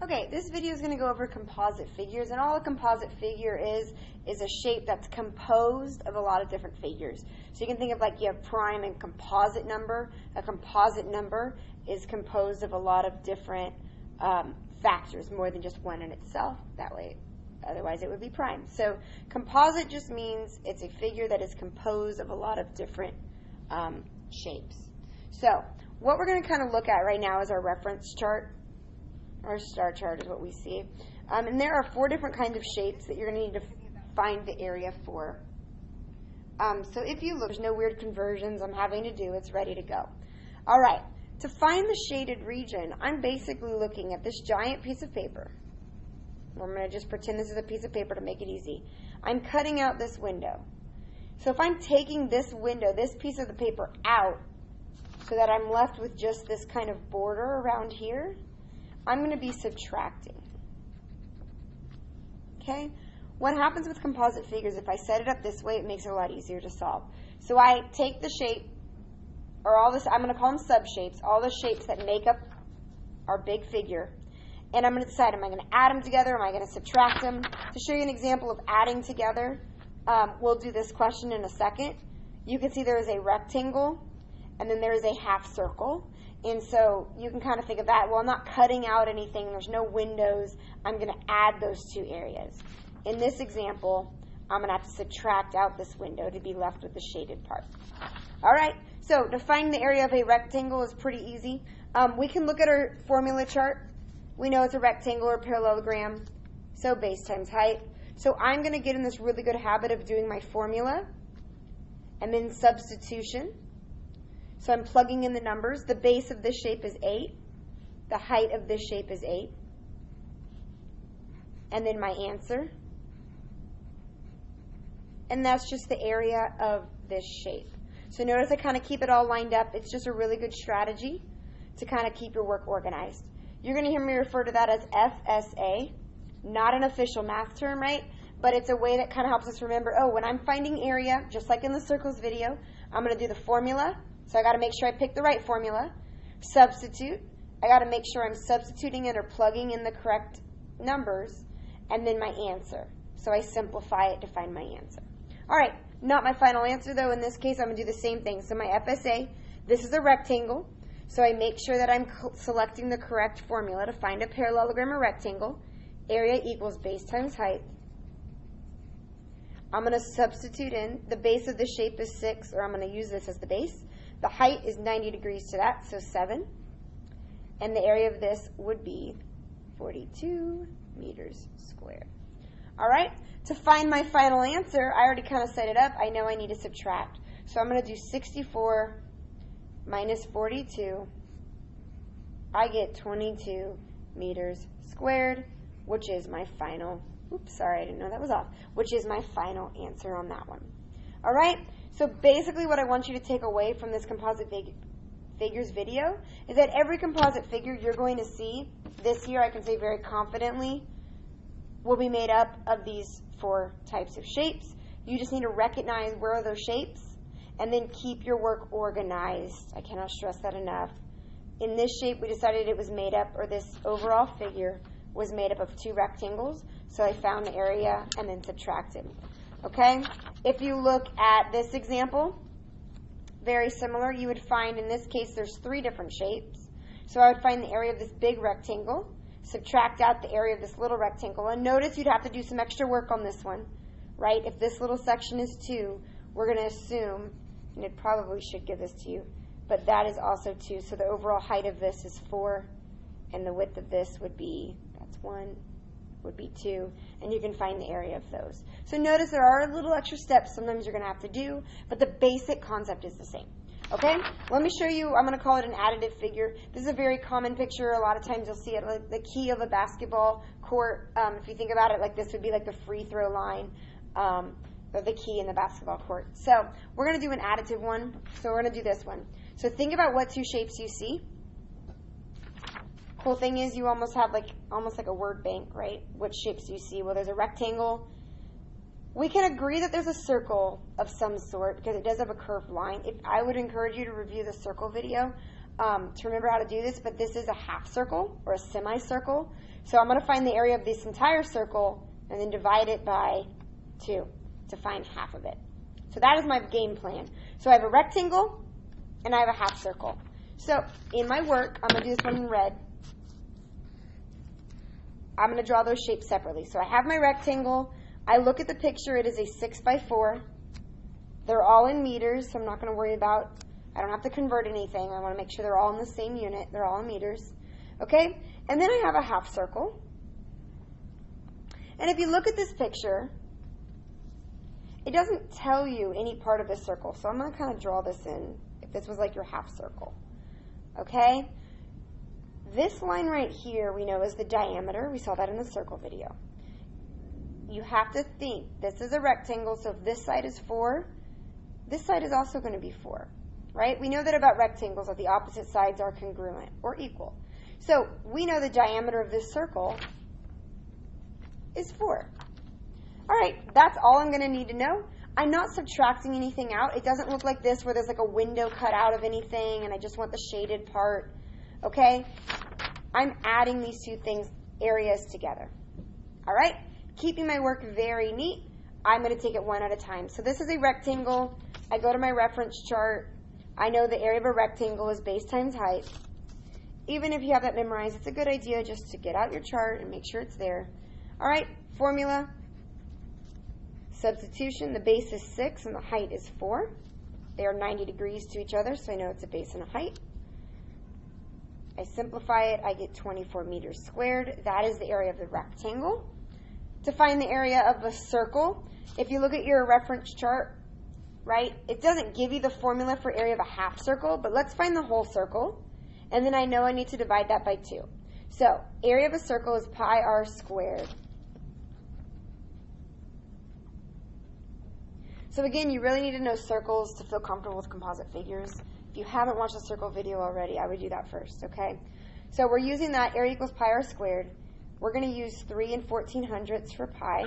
Okay, this video is going to go over composite figures, and all a composite figure is a shape that's composed of a lot of different figures. So you can think of like you have prime and composite number. A composite number is composed of a lot of different factors, more than just one in itself. That way, otherwise it would be prime. So composite just means it's a figure that is composed of a lot of different shapes. So what we're going to kind of look at right now is our reference chart. Our star chart is what we see. And there are 4 different kinds of shapes that you're going to need to find the area for. So if you look, there's no weird conversions I'm having to do. It's ready to go. All right. To find the shaded region, I'm basically looking at this giant piece of paper. I'm going to just pretend this is a piece of paper to make it easy. I'm cutting out this window. So if I'm taking this window, this piece of the paper out, so that I'm left with just this kind of border around here, I'm going to be subtracting. Okay? What happens with composite figures, if I set it up this way, it makes it a lot easier to solve. So I take the shape, or all this, I'm going to call them subshapes, all the shapes that make up our big figure, and I'm going to decide, am I going to add them together, am I going to subtract them? To show you an example of adding together, we'll do this question in a second. You can see there is a rectangle, and then there is a half circle. And so you can kind of think of that, well, I'm not cutting out anything, there's no windows, I'm going to add those 2 areas. In this example, I'm going to have to subtract out this window to be left with the shaded part. All right, so to find the area of a rectangle is pretty easy. We can look at our formula chart. We know it's a rectangle or parallelogram, so base times height. So I'm going to get in this really good habit of doing my formula and then substitution. So I'm plugging in the numbers. The base of this shape is 8. The height of this shape is 8. And then my answer. And that's just the area of this shape. So notice I kind of keep it all lined up. It's just a really good strategy to kind of keep your work organized. You're going to hear me refer to that as FSA. Not an official math term, right? But it's a way that kind of helps us remember, oh, when I'm finding area, just like in the circles video, I'm going to do the formula. So I got to make sure I pick the right formula. Substitute. I got to make sure I'm substituting in or plugging in the correct numbers. And then my answer. So I simplify it to find my answer. All right, not my final answer though. In this case, I'm going to do the same thing. So my FSA, this is a rectangle. So I make sure that I'm selecting the correct formula to find a parallelogram or rectangle. Area equals base times height. I'm going to substitute in. The base of the shape is 6, or I'm going to use this as the base. The height is 90 degrees to that, so 7. And the area of this would be 42 meters squared. All right, to find my final answer, I already kind of set it up. I know I need to subtract. So I'm going to do 64 minus 42. I get 22 meters squared, which is my final, oops, sorry, I didn't know that was off, which is my final answer on that one. All right, so basically what I want you to take away from this composite figures video is that every composite figure you're going to see this year, I can say very confidently, will be made up of these 4 types of shapes. You just need to recognize where are those shapes and then keep your work organized. I cannot stress that enough. In this shape, we decided it was made up, or this overall figure was made up of 2 rectangles, so I found the area and then subtracted. Okay? If you look at this example, very similar, you would find in this case there's 3 different shapes. So I would find the area of this big rectangle, subtract out the area of this little rectangle, and notice you'd have to do some extra work on this one, right? If this little section is 2, we're going to assume, and it probably should give this to you, but that is also 2. So the overall height of this is 4, and the width of this would be, that's 1, would be 2, and you can find the area of those. So notice there are little extra steps sometimes you're going to have to do, but the basic concept is the same. Okay, let me show you, I'm going to call it an additive figure. This is a very common picture. A lot of times you'll see it like the key of a basketball court. If you think about it, like this would be like the free throw line, or the key in the basketball court. So we're going to do an additive one. So we're going to do this one. So think about what 2 shapes you see. Cool thing is you almost have almost like a word bank, right? What shapes do you see? Well, there's a rectangle. We can agree that there's a circle of some sort because it does have a curved line. I would encourage you to review the circle video. to remember how to do this, but this is a half circle or a semicircle. So I'm going to find the area of this entire circle and then divide it by 2 to find half of it. So that is my game plan. So I have a rectangle and I have a half circle. So in my work, I'm going to do this one in red. I'm going to draw those shapes separately. So I have my rectangle. I look at the picture. It is a 6 by 4. They're all in meters, so I'm not going to worry about, I don't have to convert anything. I want to make sure they're all in the same unit. They're all in meters. Okay? And then I have a half circle. And if you look at this picture, it doesn't tell you any part of the circle. So I'm going to kind of draw this in if this was like your half circle. Okay? This line right here we know is the diameter. We saw that in the circle video. You have to think, this is a rectangle, so if this side is 4, this side is also going to be 4, right? We know that about rectangles that the opposite sides are congruent or equal. So we know the diameter of this circle is 4. All right, that's all I'm going to need to know. I'm not subtracting anything out. It doesn't look like this where there's like a window cut out of anything and I just want the shaded part, okay? I'm adding these two things, areas together. All right, keeping my work very neat. I'm going to take it one at a time. So this is a rectangle. I go to my reference chart. I know the area of a rectangle is base times height. Even if you have that memorized, it's a good idea just to get out your chart and make sure it's there. All right, formula. Substitution, the base is 6 and the height is 4. They are 90 degrees to each other, so I know it's a base and a height. I simplify it, I get 24 meters squared. That is the area of the rectangle. To find the area of a circle, if you look at your reference chart, right, it doesn't give you the formula for area of a half circle, but let's find the whole circle. And then I know I need to divide that by 2. So area of a circle is pi r squared. So again, you really need to know circles to feel comfortable with composite figures. If you haven't watched the circle video already, I would do that first, okay? So we're using that area equals pi r squared. We're going to use 3 and 1400ths for pi.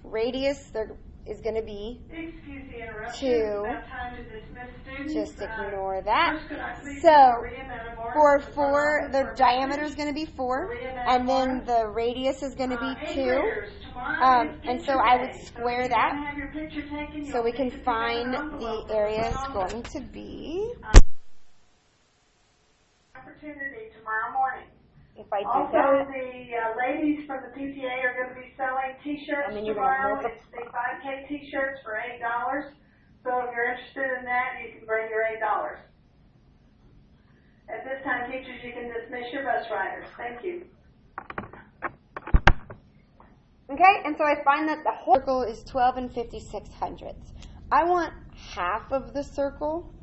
Radius there is going to be 2. Just ignore that. So for 4, the diameter is going to be 4, and then the radius is going to be 2. And so I would square that so we can find the area is going to be. Opportunity tomorrow morning. If I do also, that, the ladies from the PTA are going to be selling T-shirts tomorrow. It's the 5K T-shirts for $8. So if you're interested in that, you can bring your $8. At this time, teachers, you can dismiss your bus riders. Thank you. okay, and so I find that the whole circle is 12 and 5600ths. I want half of the circle,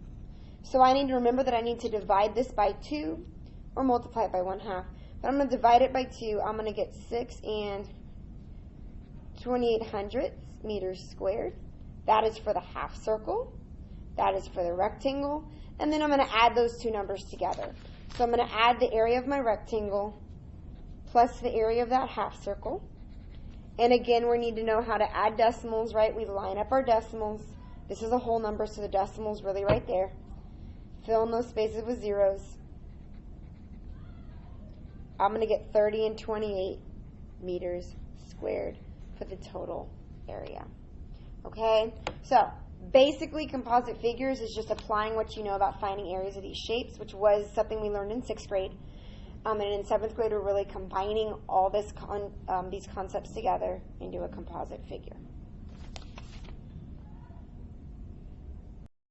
so I need to remember that I need to divide this by 2 or multiply it by 1/2. But I'm going to divide it by 2. I'm going to get 6 and 2800ths meters squared. That is for the half circle. That is for the rectangle. And then I'm going to add those two numbers together. So I'm going to add the area of my rectangle plus the area of that half circle. And again, we need to know how to add decimals, right? We line up our decimals. This is a whole number, so the decimal's really right there. Fill in those spaces with zeros. I'm going to get 30 and 28 meters squared for the total area. Okay? So, basically, composite figures is just applying what you know about finding areas of these shapes, which was something we learned in 6th grade. And in 7th grade, we're really combining all these concepts together into a composite figure.